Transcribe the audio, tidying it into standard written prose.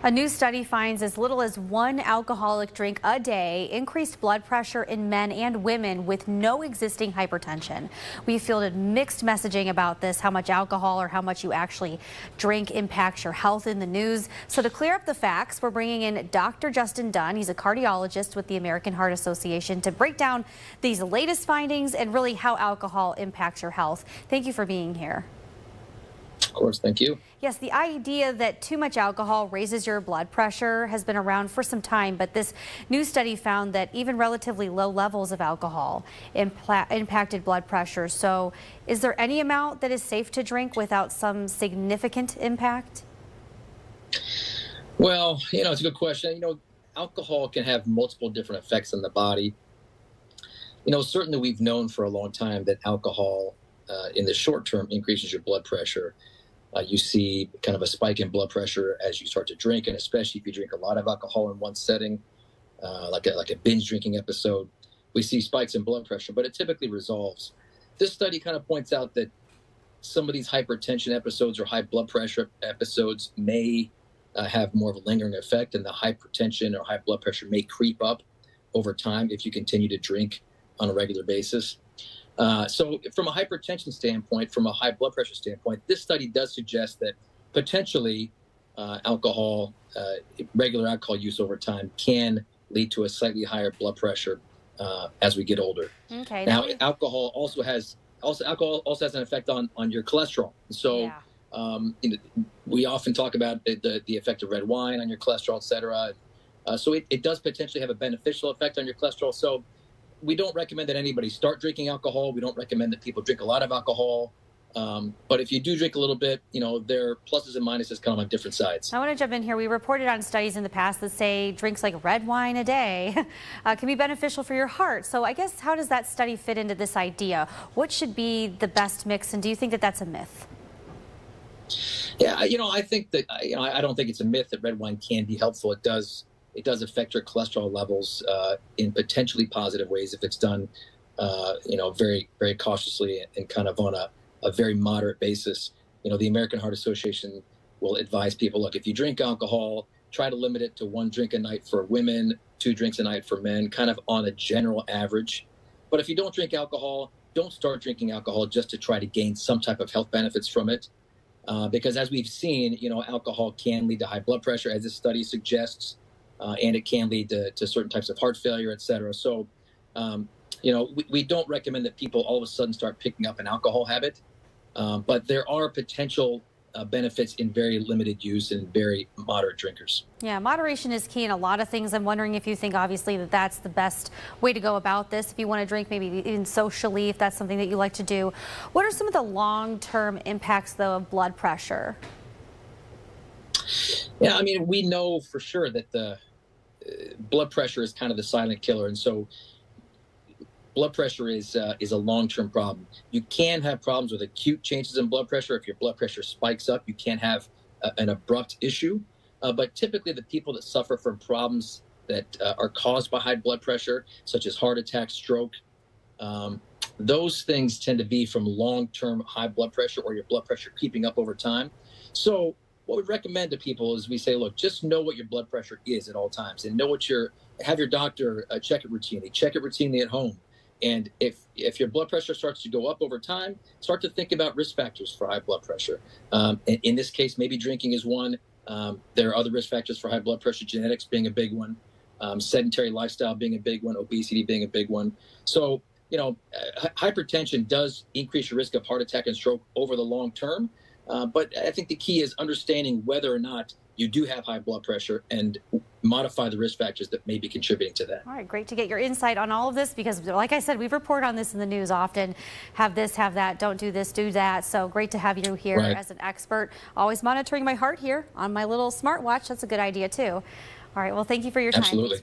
A new study finds as little as one alcoholic drink a day increased blood pressure in men and women with no existing hypertension. We fielded mixed messaging about this, how much alcohol or how much you actually drink impacts your health in the news. So to clear up the facts, we're bringing in Dr. Justin Dunn. He's a cardiologist with the American Heart Association to break down these latest findings and really how alcohol impacts your health. Thank you for being here. Of course, thank you. Yes, the idea that too much alcohol raises your blood pressure has been around for some time, but this new study found that even relatively low levels of alcohol impacted blood pressure. So is there any amount that is safe to drink without some significant impact? Well, it's a good question. Alcohol can have multiple different effects on the body. Certainly we've known for a long time that alcohol in the short term increases your blood pressure. You see kind of a spike in blood pressure as you start to drink, and especially if you drink a lot of alcohol in one setting, like a binge drinking episode, we see spikes in blood pressure, but it typically resolves. This study kind of points out that some of these hypertension episodes or high blood pressure episodes may have more of a lingering effect, and the hypertension or high blood pressure may creep up over time if you continue to drink on a regular basis. So from a hypertension standpoint, from a high blood pressure standpoint, this study does suggest that potentially regular alcohol use over time can lead to a slightly higher blood pressure as we get older. Okay. Now, alcohol also has an effect on your cholesterol. So we often talk about the effect of red wine on your cholesterol, et cetera. So it does potentially have a beneficial effect on your cholesterol. So we don't recommend that anybody start drinking alcohol. We don't recommend that people drink a lot of alcohol. But if you do drink a little bit, there are pluses and minuses kind of on different sides. I want to jump in here. We reported on studies in the past that say drinks like red wine a day can be beneficial for your heart. So I guess how does that study fit into this idea? What should be the best mix, and do you think that that's a myth? Yeah, I think that I don't think it's a myth that red wine can be helpful. It does affect your cholesterol levels in potentially positive ways if it's done, very, very cautiously and kind of on a very moderate basis. The American Heart Association will advise people, look, if you drink alcohol, try to limit it to 1 drink a night for women, 2 drinks a night for men, kind of on a general average. But if you don't drink alcohol, don't start drinking alcohol just to try to gain some type of health benefits from it. Because as we've seen, alcohol can lead to high blood pressure, as this study suggests. And it can lead to certain types of heart failure, et cetera. So, we don't recommend that people all of a sudden start picking up an alcohol habit. But there are potential benefits in very limited use and very moderate drinkers. Yeah, moderation is key in a lot of things. I'm wondering if you think, obviously, that that's the best way to go about this. If you want to drink, maybe even socially, if that's something that you like to do. What are some of the long-term impacts, though, of blood pressure? Yeah, we know for sure that the blood pressure is kind of the silent killer, and so blood pressure is a long-term problem. You can have problems with acute changes in blood pressure. If your blood pressure spikes up, you can have an abrupt issue. But typically, the people that suffer from problems that are caused by high blood pressure, such as heart attack, stroke, those things tend to be from long-term high blood pressure or your blood pressure creeping up over time. So what we recommend to people is we say, look, just know what your blood pressure is at all times, and have your doctor check it routinely at home. And if your blood pressure starts to go up over time, start to think about risk factors for high blood pressure. In this case, maybe drinking is one. There are other risk factors for high blood pressure, genetics being a big one, sedentary lifestyle being a big one, obesity being a big one. So, hypertension does increase your risk of heart attack and stroke over the long term. But I think the key is understanding whether or not you do have high blood pressure and modify the risk factors that may be contributing to that. All right, great to get your insight on all of this because, like I said, we report on this in the news often. Have this, have that, don't do this, do that. So great to have you here as an expert. Always monitoring my heart here on my little smartwatch. That's a good idea, too. All right, well, thank you for your time. Absolutely.